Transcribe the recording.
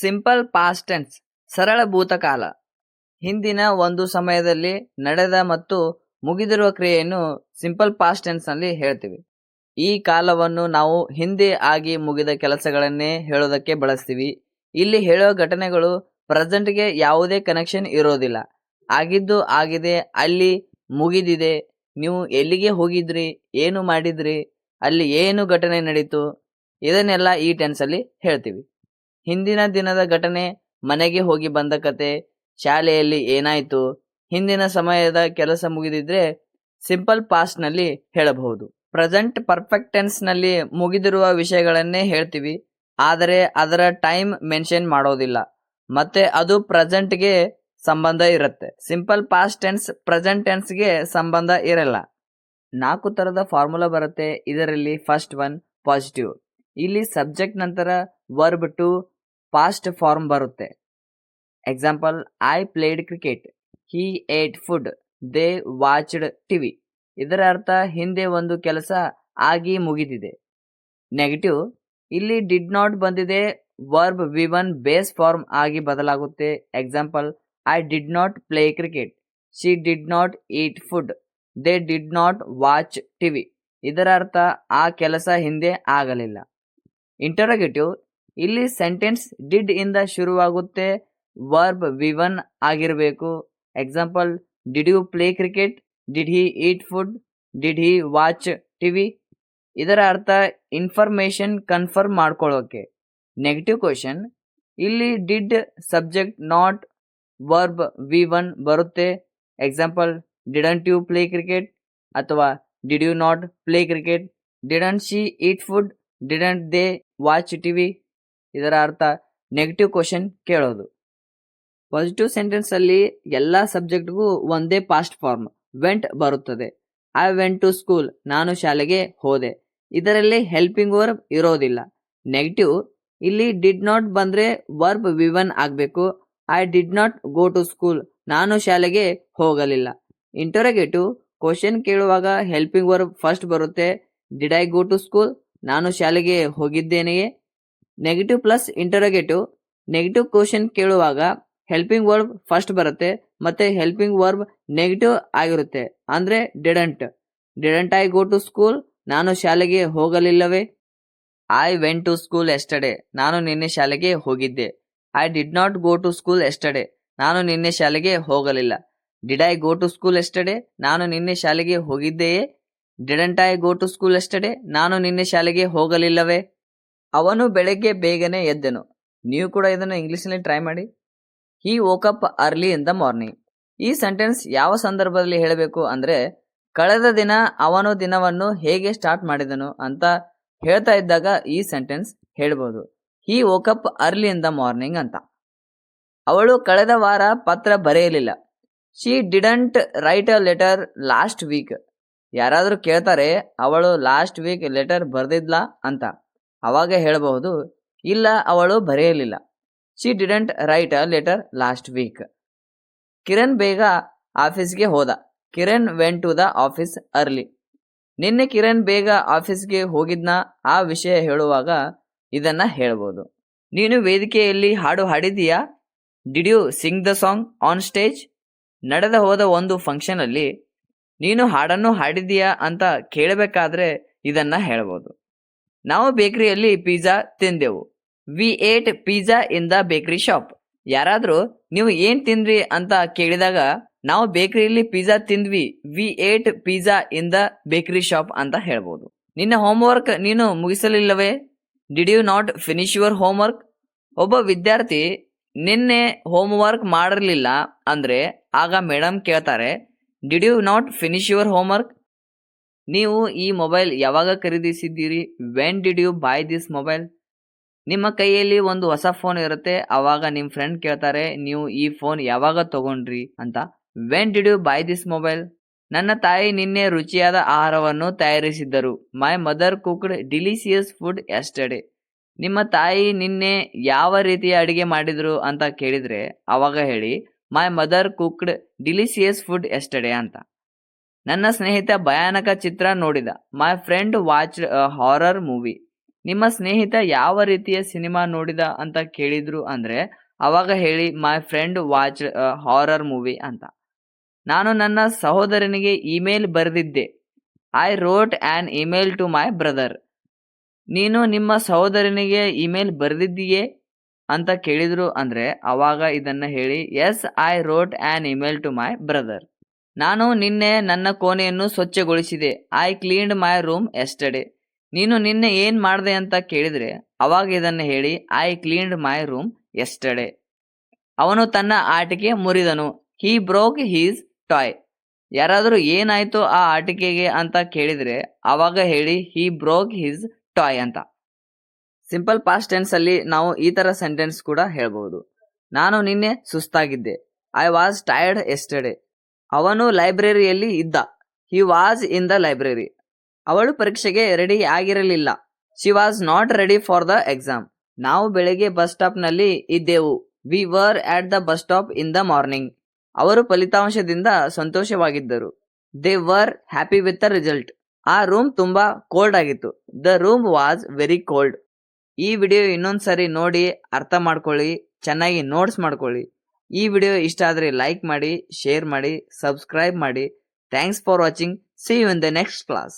Simple past tense ಸರಳ ಭೂತಕಾಲ. ಹಿಂದಿನ ಒಂದು ಸಮಯದಲ್ಲಿ ನಡೆದ ಮತ್ತು ಮುಗಿದಿರುವ ಕ್ರಿಯೆಯನ್ನು ಸಿಂಪಲ್ ಪಾಸ್ಟ್ ಟೆನ್ಸ್ ನಲ್ಲಿ ಹೇಳ್ತೀವಿ. ಈ ಕಾಲವನ್ನು ನಾವು ಹಿಂದೆ ಆಗಿ ಮುಗಿದ ಕೆಲಸಗಳನ್ನೇ ಹೇಳೋದಕ್ಕೆ ಬಳಸ್ತೀವಿ. ಇಲ್ಲಿ ಹೇಳೋ ಘಟನೆಗಳು ಪ್ರೆಸೆಂಟ್ಗೆ ಯಾವುದೇ ಕನೆಕ್ಷನ್ ಇರೋದಿಲ್ಲ. ಆಗಿದ್ದು ಆಗಿದೆ, ಅಲ್ಲಿ ಮುಗಿದಿದೆ, ನೀವು ಎಲ್ಲಿಗೆ ಹೋಗಿದ್ರಿ, ಏನು ಮಾಡಿದ್ರಿ, ಅಲ್ಲಿ ಏನು ಘಟನೆ ನಡೀತು, ಇದನ್ನೆಲ್ಲ ಈ ಟೆನ್ಸಲ್ಲಿ ಹೇಳ್ತೀವಿ. ಹಿಂದಿನ ದಿನದ ಘಟನೆ, ಮನೆಗೆ ಹೋಗಿ ಬಂದ ಕತೆ, ಶಾಲೆಯಲ್ಲಿ ಏನಾಯ್ತು, ಹಿಂದಿನ ಸಮಯದ ಕೆಲಸ ಮುಗಿದಿದ್ರೆ ಸಿಂಪಲ್ ಪಾಸ್ಟ್ ನಲ್ಲಿ ಹೇಳಬಹುದು. ಪ್ರೆಸೆಂಟ್ ಪರ್ಫೆಕ್ಟ್ ಟೆನ್ಸ್ ನಲ್ಲಿ ಮುಗಿದಿರುವ ವಿಷಯಗಳನ್ನೇ ಹೇಳ್ತೀವಿ, ಆದರೆ ಅದರ ಟೈಮ್ ಮೆನ್ಷನ್ ಮಾಡೋದಿಲ್ಲ ಮತ್ತೆ ಅದು ಪ್ರೆಸೆಂಟ್ಗೆ ಸಂಬಂಧ ಇರುತ್ತೆ. ಸಿಂಪಲ್ ಪಾಸ್ಟ್ ಟೆನ್ಸ್ ಪ್ರೆಸೆಂಟ್ ಟೆನ್ಸ್ಗೆ ಸಂಬಂಧ ಇರಲ್ಲ. 4 ತರದ ಫಾರ್ಮುಲಾ ಬರುತ್ತೆ. ಇದರಲ್ಲಿ ಫಸ್ಟ್ ಒನ್ ಪಾಸಿಟಿವ್. ಇಲ್ಲಿ ಸಬ್ಜೆಕ್ಟ್ ನಂತರ ವರ್ಬ್ ಟು ಪಾಸ್ಟ್ ಫಾರ್ಮ್ ಬರುತ್ತೆ. Example, I played cricket, he ate food, they watched TV. ಇದರ ಅರ್ಥ ಹಿಂದೆ ಒಂದು ಕೆಲಸ ಆಗಿ ಮುಗಿದಿದೆ. ನೆಗೆಟಿವ್, ಇಲ್ಲಿ ಡಿಡ್ ನಾಟ್ ಬಂದಿದೆ, ವರ್ಬ್ V1 ಬೇಸ್ ಫಾರ್ಮ್ ಆಗಿ ಬದಲಾಗುತ್ತೆ. Example, I did not play cricket, she did not eat food, they did not watch TV. ಇದರ ಅರ್ಥ ಆ ಕೆಲಸ ಹಿಂದೆ ಆಗಲಿಲ್ಲ. ಇಂಟರೋಗೇಟಿವ್, ಇಲ್ಲಿ ಸೆಂಟೆನ್ಸ್ ಡಿಡ್ ಇಂದ ಶುರುವಾಗುತ್ತೆ, ವರ್ಬ್ V1 ಆಗಿರಬೇಕು. Example, did you play cricket, did he eat food, did he watch TV. ಇದರ ಅರ್ಥ ಇನ್ಫಾರ್ಮೇಶನ್ ಕನ್ಫರ್ಮ್ ಮಾಡ್ಕೊಳ್ಳೋಕೆ. ನೆಗೆಟಿವ್ ಕ್ವಶನ್, ಇಲ್ಲಿ did subject not verb V1 ಬರುತ್ತೆ. Example, didn't you play cricket ಅಥವಾ did you not play cricket, didn't she eat food, didn't they watch TV. ಇದರ ಅರ್ಥ negative question ಕೇಳೋದು. Positive sentence ಅಲ್ಲಿ ಎಲ್ಲಾ ಸಬ್ಜೆಕ್ಟ್ಗೂ ಒಂದೇ ಪಾಸ್ಟ್ ಫಾರ್ಮ್ ವೆಂಟ್ ಬರುತ್ತದೆ. ಐ ವೆಂಟ್ ಟು ಸ್ಕೂಲ್, ನಾನು ಶಾಲೆಗೆ ಹೋದೆ. ಇದರಲ್ಲಿ ಹೆಲ್ಪಿಂಗ್ ವರ್ಬ್ ಇರೋದಿಲ್ಲ. ನೆಗೆಟಿವ್, ಇಲ್ಲಿ ಡಿಡ್ ನಾಟ್ ಬಂದ್ರೆ ವರ್ಬ್ V1 ಆಗಬೇಕು. I did not go to school, ನಾನು ಶಾಲೆಗೆ ಹೋಗಲಿಲ್ಲ. ಇಂಟರೋಗೇಟಿವ್, ಕ್ವಶನ್ ಕೇಳುವಾಗ ಹೆಲ್ಪಿಂಗ್ ವರ್ಬ್ ಫಸ್ಟ್ ಬರುತ್ತೆ. Did I go to school, ನಾನು ಶಾಲೆಗೆ ಹೋಗಿದ್ದೇನೆಯೇ. Negative plus interrogative, negative question ಕೇಳುವಾಗ ಹೆಲ್ಪಿಂಗ್ ವರ್ಬ್ ಫಸ್ಟ್ ಬರುತ್ತೆ ಮತ್ತೆ ಹೆಲ್ಪಿಂಗ್ ವರ್ಬ್ ನೆಗೆಟಿವ್ ಆಗಿರುತ್ತೆ. ಅಂದ್ರೆ didn't I go to school, ನಾನು ಶಾಲೆಗೆ ಹೋಗಲಿಲ್ಲವೇ. I went to school yesterday, ನಾನು ನಿನ್ನೆ ಶಾಲೆಗೆ ಹೋಗಿದ್ದೆ. I did not go to school yesterday, ನಾನು ನಿನ್ನೆ ಶಾಲೆಗೆ ಹೋಗಲಿಲ್ಲ. Did I go to school yesterday, ನಾನು ನಿನ್ನೆ ಶಾಲೆಗೆ ಹೋಗಿದ್ದೆಯೇ. Didn't I go to school yesterday, ನಾನು ನಿನ್ನೆ ಶಾಲೆಗೆ ಹೋಗಲಿಲ್ಲವೇ. ಅವನು ಬೆಳಗ್ಗೆ ಬೇಗನೆ ಎದ್ದನು. ನೀವು ಕೂಡ ಇದನ್ನು ಇಂಗ್ಲಿಷ್ನಲ್ಲಿ ಟ್ರೈ ಮಾಡಿ. He woke up early in the morning. ಈ ಸೆಂಟೆನ್ಸ್ ಯಾವ ಸಂದರ್ಭದಲ್ಲಿ ಹೇಳಬೇಕು ಅಂದ್ರೆ, ಕಳೆದ ದಿನ ಅವನು ದಿನವನ್ನು ಹೇಗೆ ಸ್ಟಾರ್ಟ್ ಮಾಡಿದನು ಅಂತ ಹೇಳ್ತಾ ಇದ್ದಾಗ ಈ ಸೆಂಟೆನ್ಸ್ ಹೇಳ್ಬೋದು. He woke up early in the morning ಅಂತ. ಅವಳು ಕಳೆದ ವಾರ ಪತ್ರ ಬರೆಯಲಿಲ್ಲ. She didn't write a letter last week. ಯಾರಾದರೂ ಕೇಳ್ತಾರೆ ಅವಳು ಲಾಸ್ಟ್ ವೀಕ್ ಲೆಟರ್ ಬರ್ದಿದ್ಲಾ ಅಂತ, ಅವಾಗ ಹೇಳಬಹುದು, ಇಲ್ಲ ಅವಳು ಬರೆಯಲಿಲ್ಲ. She didn't write a letter last week. Kiran ಬೇಗ ಆಫೀಸ್ಗೆ ಹೋದ. Kiran went to the office early. ನಿನ್ನೆ ಕಿರಣ್ ಬೇಗ ಆಫೀಸ್ಗೆ ಹೋಗಿದ್ನ, ಆ ವಿಷಯ ಹೇಳುವಾಗ ಇದನ್ನ ಹೇಳ್ಬೋದು. ನೀನು ವೇದಿಕೆಯಲ್ಲಿ ಹಾಡು ಹಾಡಿದೀಯಾ. Did you sing the song on stage. ನಡೆದ ಹೋದ ಒಂದು ಫಂಕ್ಷನ್ ಅಲ್ಲಿ ನೀನು ಹಾಡನ್ನು ಹಾಡಿದೀಯಾ ಅಂತ ಕೇಳಬೇಕಾದ್ರೆ ಇದನ್ನ ಹೇಳ್ಬೋದು. ನಾವು ಬೇಕರಿಯಲ್ಲಿ ಪಿಜ್ಜಾ ತಿಂದೆವು. We ate pizza in the bakery shop. ಯಾರಾದ್ರೂ ನೀವು ಏನ್ ತಿಂದ್ರಿ ಅಂತ ಕೇಳಿದಾಗ ನಾವು ಬೇಕರಿಯಲ್ಲಿ ಪಿಜ್ಜಾ ತಿಂದ್ವಿ, we ate pizza in the bakery shop ಅಂತ ಹೇಳ್ಬೋದು. ನಿನ್ನ ಹೋಮ್ವರ್ಕ್ ನೀನು ಮುಗಿಸಲಿಲ್ಲವೇ. Did you not finish your homework. ಒಬ್ಬ ವಿದ್ಯಾರ್ಥಿ ನಿನ್ನೆ ಹೋಮ್ವರ್ಕ್ ಮಾಡಿರಲಿಲ್ಲ ಅಂದ್ರೆ ಆಗ ಮೇಡಮ್ ಕೇಳ್ತಾರೆ, did you not finish your homework. ನೀವು ಈ ಮೊಬೈಲ್ ಯಾವಾಗ ಖರೀದಿಸಿದ್ದೀರಿ. When did you buy this mobile. ನಿಮ್ಮ ಕೈಯಲ್ಲಿ ಒಂದು ಹೊಸ ಫೋನ್ ಇರುತ್ತೆ, ಅವಾಗ ನಿಮ್ಮ ಫ್ರೆಂಡ್ ಕೇಳ್ತಾರೆ, ನೀವು ಈ ಫೋನ್ ಯಾವಾಗ ತಗೊಂಡ್ರಿ ಅಂತ. When did you buy this mobile. ನನ್ನ ತಾಯಿ ನಿನ್ನೆ ರುಚಿಯಾದ ಆಹಾರವನ್ನು ತಯಾರಿಸಿದ್ದರು. My mother cooked delicious food yesterday. ನಿಮ್ಮ ತಾಯಿ ನಿನ್ನೆ ಯಾವ ರೀತಿಯ ಅಡಿಗೆ ಮಾಡಿದ್ರು ಅಂತ ಕೇಳಿದ್ರೆ ಅವಾಗ ಹೇಳಿ, my mother cooked delicious food yesterday ಅಂತ. ನನ್ನ ಸ್ನೇಹಿತ ಭಯಾನಕ ಚಿತ್ರ ನೋಡಿದ. My friend watched a horror movie. ನಿಮ್ಮ ಸ್ನೇಹಿತ ಯಾವ ರೀತಿಯ ಸಿನಿಮಾ ನೋಡಿದ ಅಂತ ಕೇಳಿದ್ರು ಅಂದ್ರೆ ಅವಾಗ ಹೇಳಿ my friend watch horror movie ಅಂತ. ನಾನು ನನ್ನ ಸಹೋದರನಿಗೆ ಇಮೇಲ್ ಬರೆದಿದ್ದೆ. I wrote an email to my brother. ನೀನು ನಿಮ್ಮ ಸಹೋದರನಿಗೆ ಇಮೇಲ್ ಬರೆದಿದ್ದೀಯೇ ಅಂತ ಕೇಳಿದ್ರು ಅಂದ್ರೆ ಅವಾಗ ಇದನ್ನ ಹೇಳಿ yes I wrote an email to my brother. ನಾನು ನಿನ್ನೆ ನನ್ನ ಕೋಣೆಯನ್ನು ಸ್ವಚ್ಛಗೊಳಿಸಿದೆ. I cleaned my room yesterday. ನೀನು ನಿನ್ನೆ ಏನ್ ಮಾಡ್ದೆ ಅಂತ ಕೇಳಿದ್ರೆ ಅವಾಗ ಇದನ್ನ ಹೇಳಿ I cleaned my room yesterday. ಅವನು ತನ್ನ ಆಟಿಕೆ ಮುರಿದನು. He broke his toy. ಯಾರಾದರೂ ಏನಾಯ್ತು ಆ ಆಟಿಕೆಗೆ ಅಂತ ಕೇಳಿದ್ರೆ ಅವಾಗ ಹೇಳಿ ಹಿ ಬ್ರೋಕ್ ಹಿಸ್ ಟಾಯ್ ಅಂತ. ಸಿಂಪಲ್ ಪಾಸ್ಟ್ ಟೆನ್ಸ್ ಅಲ್ಲಿ ನಾವು ಈ ತರ ಸೆಂಟೆನ್ಸ್ ಕೂಡ ಹೇಳ್ಬಹುದು. ನಾನು ನಿನ್ನೆ ಸುಸ್ತಾಗಿದ್ದೆ. I was tired yesterday. ಅವನು ಲೈಬ್ರರಿಯಲ್ಲಿ ಇದ್ದ. He was in the library. ಅವಳು ಪರೀಕ್ಷೆಗೆ ರೆಡಿ ಆಗಿರಲಿಲ್ಲ. She was not ready for the exam. ನಾವು ಬೆಳಗ್ಗೆ ಬಸ್ ಸ್ಟಾಪ್ ನಲ್ಲಿ ಇದ್ದೆವು. We were at the bus stop in the morning. ಅವರು ಫಲಿತಾಂಶದಿಂದ ಸಂತೋಷವಾಗಿದ್ದರು. They were happy with the result. ಆ ರೂಮ್ ತುಂಬಾ ಕೋಲ್ಡ್ ಆಗಿತ್ತು. The room was very cold. ಈ ವಿಡಿಯೋ ಇನ್ನೊಂದ್ಸರಿ ನೋಡಿ ಅರ್ಥ ಮಾಡ್ಕೊಳ್ಳಿ, ಚೆನ್ನಾಗಿ ನೋಟ್ಸ್ ಮಾಡ್ಕೊಳ್ಳಿ. ಈ ವಿಡಿಯೋ ಇಷ್ಟ ಆದ್ರೆ ಲೈಕ್ ಮಾಡಿ, ಶೇರ್ ಮಾಡಿ, ಸಬ್ಸ್ಕ್ರೈಬ್ ಮಾಡಿ. Thanks for watching. See you in the next class.